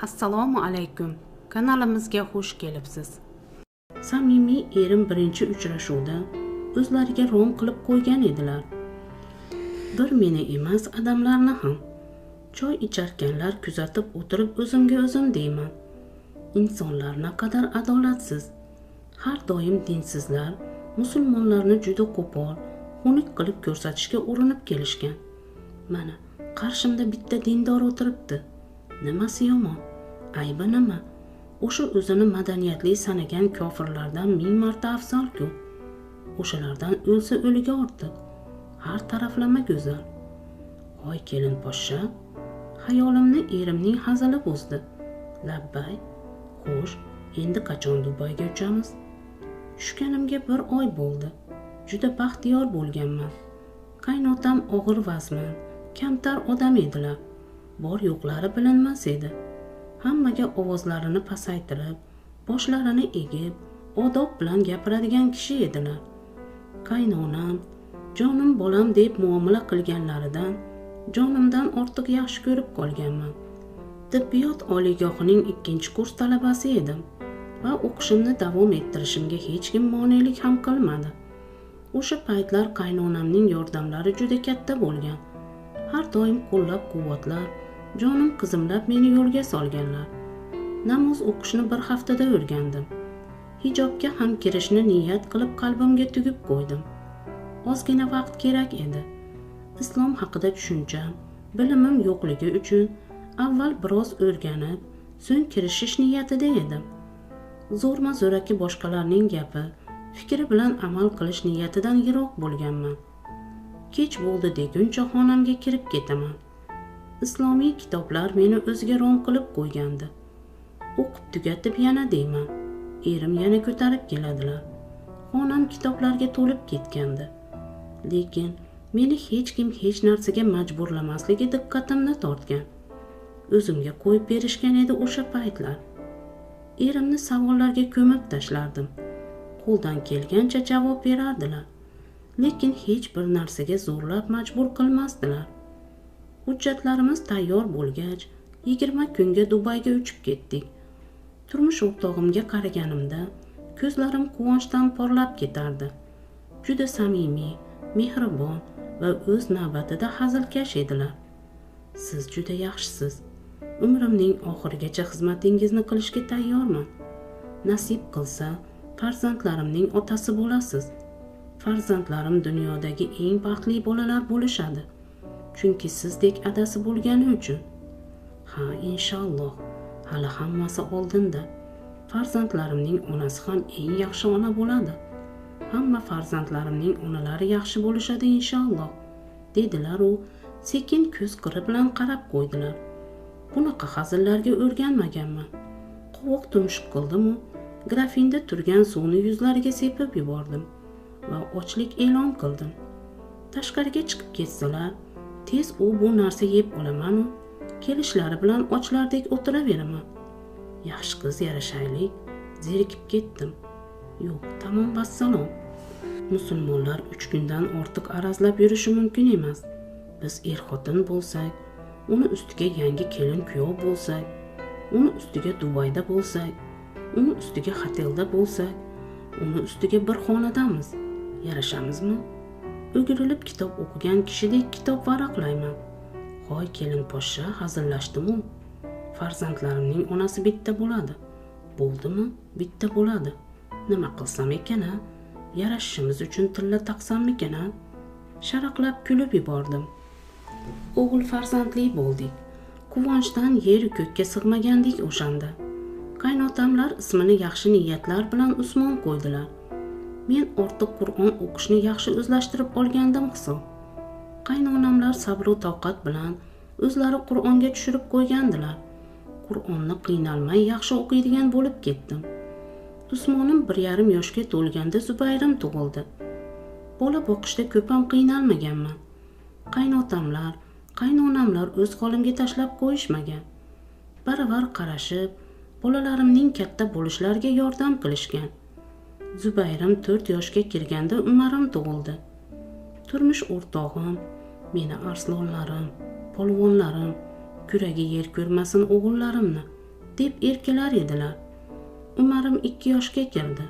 Assalomu alaykum. Kanalimizga xush kelibsiz. Samimiy erim birinchi uchrashuvda o'zlariga rom qilib qo'ygan edilar. Bir meni emas, odamlarni ham. Choy icharkanlar kuzatib o'tirib o'zimga o'zim deyman. Insonlar naqadar adolatsiz. Har doim dinsizlar musulmonlarni juda qo'pol, xunuk qilib ko'rsatishga urinib kelishgan. Mana qarshimda bitta dindor o'tiribdi. Nimasi yomon? Aybi nima? O'sha o'zini madaniyatli sanagan kofirlardan 1000 marta afzal-ku. O'shalardan o'lsa o'liga ortiq. Har taraflama go'zal. Hoy kelin poshsha, xayolimni erimning hazili buzdi. Labbay. Xo'sh, endi qachon Dubayga uchamiz? Tushganimga 1 oy bo'ldi. Juda baxtiyor bo'lganman. Qaynotam og'ir vazmin, kamtar odam edilar. Bor yo'qlari bilinmas edi. Hammaga ovozlarini pasaytirib, boshlarini egib, odob bilan gapiradigan kishi edilar. Qaynonam, jonim bolam deb muomala qilganlaridan jonimdan ortiq yaxshi ko'rib qolganman. Tibbiyot oliygohining 2-kurs talabasi edim va o'qishimni davom ettirishimga hech kim monelik ham qilmadi. O'sha paytlar qaynonamning yordamlari juda katta bo'lgan. Har doim qo'llab-quvvatlab, jonim qizimlab meni yo'lga solganlar. Namoz o'qishni 1 haftada o'rgandim. Hijobga ham kirishni niyat qilib qalbimga tugib qo'ydim. Ozgina vaqt kerak edi. Islom haqida tushuncham, bilimim yo'qligi uchun avval biroz o'rganib, so'ng kirishish niyatida edim. Zo'rma-zo'raki boshqalarning gapi, fikri bilan amal qilish niyatidan yiroq bo'lganman. Kech bo'ldi deguncha xonamga kirib ketaman. Islomiy kitoblar meni o'ziga rom qilib qo'ygandi. O'qib tugatib yana deyman. Erim yana ko'tarib keladilar. Xonam kitoblarga to'lib ketgandi. Lekin meni hech kim hech narsaga majburlamasligi diqqatimni tortgan. O'zimga qo'yib berishgan edi o'sha paytlar. Erimni savollarga ko'mib tashlardim. Qo'ldan kelgancha javob berardilar. Lekin hech bir narsaga zo'rlab majbur qilmasdilar. Hujjatlarimiz tayyor bo'lgach, 20 kunga Dubayga uchib ketdik. Turmush o'rtog'imga qaraganimda ko'zlarim quvonchdan porlab ketardi. Juda samimiy, mehribon va o'z navbatida hazilkash edilar. Siz juda yaxshisiz. Umrimning oxirigacha xizmatingizni qilishga tayyorman. Nasib qilsa, farzandlarimning otasi bo'lasiz. Farzandlarim dunyodagi eng baxtli bolalar bo'lishadi. Chunki sizdek adasi bo'lgani uchun. Ha, inshaalloh. Hali hammasi oldinda. Farzandlarimning onasi ham eng yaxshi ona bo'ladi. Hamma farzandlarimning onalari yaxshi bo'lishadi inshaalloh, dedilar u sekin ko'z qiri bilan qarab qo'ydilar. Bunaqa hazillarga o'rganmaganman. Qovoq tumshuq qildim-u, grafinda turgan suvni yuzlariga sepib yubordim va ochlik e'lon qildim. Tashqariga chiqib ketsalar, tez u bu narsa yeb olaman-u, kelishlari bilan ochlardek o'tiraveraman. Yaxshi qiz yarashaylik, zerikib ketdim. Yo'q, tamom vassalom. Musulmonlar 3 kundan ortiq arazlab yurishi mumkin emas. Biz er-xotin bo'lsak, uni ustiga yangi kelin kuyov bo'lsak, uni ustiga Dubayda bo'lsak, uni ustiga hotelda bo'lsak, uni ustiga bir xonadamiz. Yarashamizmi? O'girilib kitob o'qigan kishidek kitob varaqlayman. Hoy kelin poshsha, hazillashdim-u. Farzandlarimning onasi bitta bo'ladi. Bo'ldimi? Bitta bo'ladi. Nima qilsam ekan-a? Yarashishimiz uchun tilla taqsammikan-a? Sharaqlab kulib yubordim. O'g'il farzandli bo'ldik. Quvonchdan yer ko'kka sig'magandik o'shanda. Qaynotamlar ismini yaxshi niyatlar bilan Usmon qo'ydilar. Men ortiq Qur'on o'qishni yaxshi o'zlashtirib olgandim hisob. Qaynonamlar sabr va toqat bilan o'zlari Qur'onga tushirib qo'ygandilar. Qur'onni qiynalmay yaxshi o'qiydigan bo'lib ketdim. Usmonim 1,5 yoshga to'lganda Zubayrim tug'ildi. Bola boqishda ko'p ham qiynalmaganman. Qaynotamlar, qaynonamlar o'z holimga tashlab qo'yishmagan. Baravar qarashib, bolalarimning katta bo'lishlariga yordam qilishgan. Zubayrim 4 yoshga kirganda Umarim tug'ildi. Turmush o'rtog'im, meni arslonlarim, polvonlarim, kuragi yer ko'rmasin o'g'illarimni deb erkalar edilar. Umarim 2 yoshga kirdi.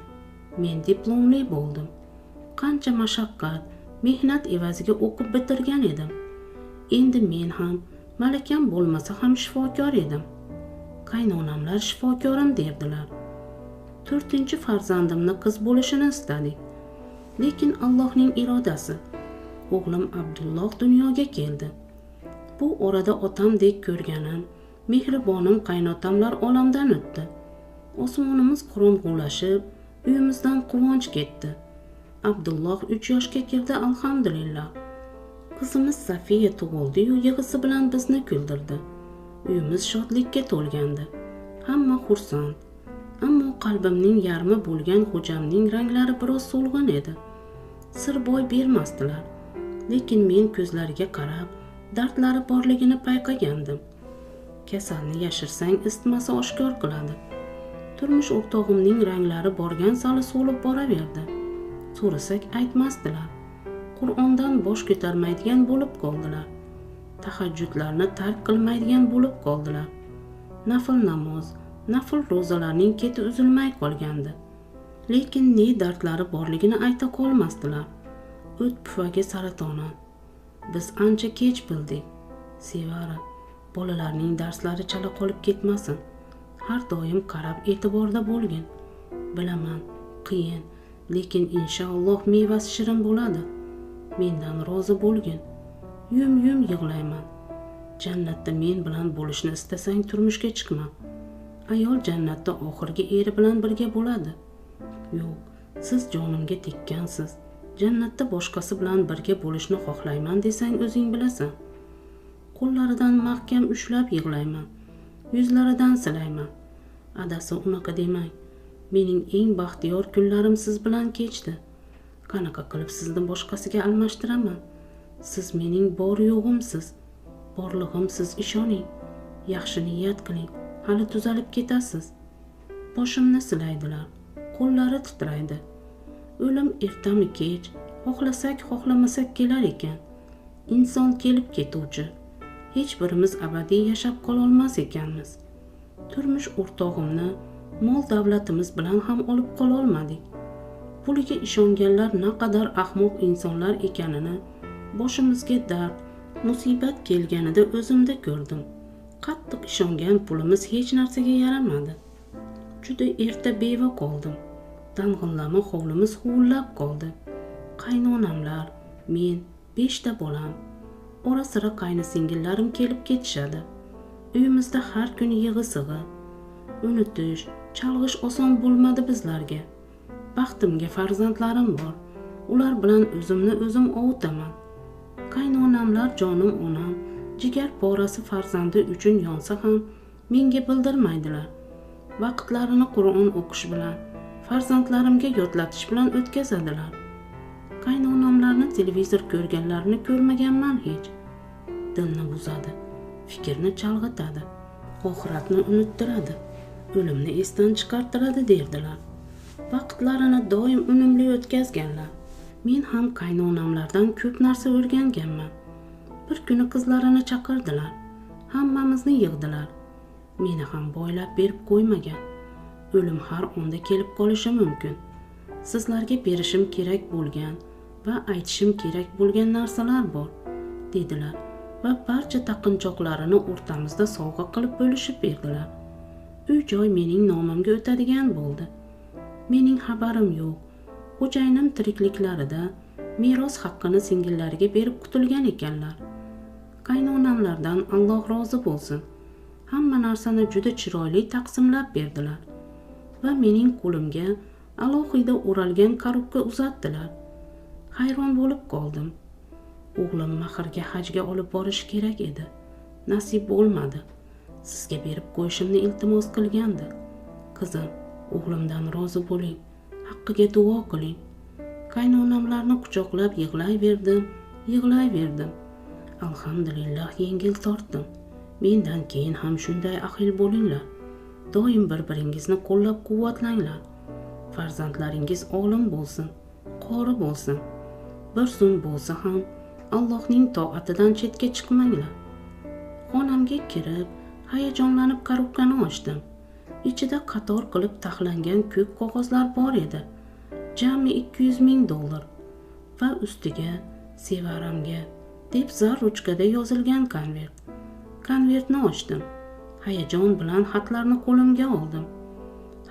Men diplomli bo'ldim. Qancha mashaqqat, mehnat evaziga o'qib bitirgan edim. Endi men ham malakam bo'lmasa ham shifokor edim. Qaynonamlar shifokorim derdilar. 4-farzandimni qiz bo'lishini istadik. Lekin Allohning irodasi. O'g'lim Abdulloh dunyoga keldi. Bu orada otamdek ko'rganim, mehribonim qaynotamlar olamdan o'tdi. Osmonimiz qorong'ulashib, uyimizdan quvonch ketdi. Abdulloh 3 yoshga kirdi, alhamdulillah. Qizimiz Safiya tug'ildi-yu, yig'isi bilan bizni kuldirdi. Uyimiz shodlikka to'lgandi. Hamma xursand. Ammo qalbimning yarmi bo'lgan xo'jamning ranglari biroz so'lg'in edi. Sir boy bermasdilar. Lekin men ko'zlariga qarab, dardlari borligini payqagandim. Kasalni yashirsang isitmasi oshkor qiladi. Turmush o'rtog'imning ranglari borgan sari so'lib boraverdi. So'rasak aytmasdilar. Qur'ondan bosh ko'tarmaydigan bo'lib qoldilar. Tahajjudlarni tark qilmaydigan bo'lib qoldilar. Nafl namoz, nafl ro'zalarning keti uzilmay qolgandi. Lekin ne dardlari borligini ayta qolmasdilar. O't pufagi saratoni. Biz ancha kech bildik. Sevara, bolalarning darslari chala qolib ketmasin. Har doim qarab e'tiborda bo'lgin. Bilaman, qiyin, lekin inshaalloh mevasi shirin bo'ladi. Mendan rozi bo'lgin. Yum-yum yig'layman. Jannatda men bilan bo'lishni istasang turmushga chiqma. Ayol jannatda oxirgi eri bilan birga bo'ladi. Yo'q, siz jonimga tekkansiz. Jannatda boshqasi bilan birga bo'lishni xohlayman desang o'zing bilasan. Qo'llaridan mahkam ushlab yig'layman. Yuzlaridan silayman. Adasi unaqa demang. Mening eng baxtiyor kunlarim siz bilan kechdi. Qanaqa qilib sizni boshqasiga almashtiraman? Siz mening bor yo'g'imsiz. Borlig'imsiz, ishoning. Yaxshi niyat qiling. Hali tuzalib ketasiz. Boshimni silaydilar. Qo'llari titraydi. O'lim ertami kech, xohlasak xohlamasak kelar ekan. Inson kelib ketuvchi. Hech birimiz abadiy yashab qola olmas ekanmiz. Turmush o'rtog'imni mol davlatimiz bilan ham olib qola olmadik. Puliga ishonganlar naqadar ahmoq insonlar ekanini boshimizga dard, musibat kelganida o'zimda ko'rdim. Qattiq ishongan pulimiz hech narsaga yaramadi. Juda erta beva qoldim. Dang'illama hovlimiz huvillab qoldi. Qaynonamlar, men, 5 ta bolam. Ora-sira qaynisingillarim kelib ketishadi. Uyimizda har kuni yig'i-sig'i. Unutish, chalg'ish oson bo'lmadi bizlarga. Baxtimga farzandlarim bor. Ular bilan o'zimni o'zim ovutaman. Qaynonamlar jonim onam, jigar porasi farzandi uchun yonsa ham menga bildirmaydilar. Vaqtlarini Qur'on o'qish bilan, farzandlarimga yodlatish bilan o'tkazadilar. Qaynonamlarni televizor ko'rganlarini ko'rmaganman hech. Dilni buzadi, fikrni chalg'itadi, oxiratni unuttiradi, o'limni esdan chiqartiradi derdilar. Vaqtlarini doim unumli o'tkazganlar. Men ham qaynonamlardan ko'p narsa o'rganganman. Bir kuni qizlarini chaqirdilar. Hammamizni yig'dilar. Meni ham boylab berib qo'ymagan. O'lim har onda kelib qolishi mumkin. Sizlarga berishim kerak bo'lgan va aytishim kerak bo'lgan narsalar bor, dedilar va barcha taqinchoqlarini o'rtamizda sovg'a qilib bo'lishib berdilar. Uy-joy mening nomimga o'tadigan bo'ldi. Mening xabarim yo'q. Xo'jayinim tirikliklarida meros haqqini singillariga berib qutulgan ekanlar. Qaynonamlardan Alloh rozi bo'lsin. Hamma narsani juda chiroyli taqsimlab berdilar va mening qo'limga alohida o'ralgan korobka uzatdilar. Hayron bo'lib qoldim. O'g'lim Mahrga hajga olib borish kerak edi. Nasib bo'lmadi. Sizga berib qo'yishimni iltimos qilgandi. Qizim, o'g'limdan rozi bo'ling. Haqqiga duo qiling. Qaynonamlarni quchoqlab yig'layverdim. Alhamdulillah yengil tortdim. Mendan keyin ham shunday ahil bo'linglar. Doim bir-biringizni qo'llab-quvvatlanglar. Farzandlaringiz olim bo'lsin, qori bo'lsin. Bir zum bo'lsa ham Allohning toatidan chetga chiqmanglar. Xonamga kirib, hayajonlanib korobkani ochdim. Ichida qator qilib taxlangan ko'k qog'ozlar bor edi. Jami $200,000 va ustiga Sevaramga deb zar ruchkada yozilgan konvert. Konvertni ochdim. Hayajon bilan xatlarni qo'limga oldim.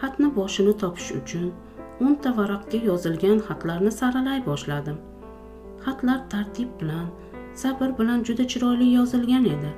Xatni boshini topish uchun 10 ta varaqqa yozilgan xatlarni saralay boshladim. Xatlar tartib bilan, sabr bilan juda chiroyli yozilgan edi.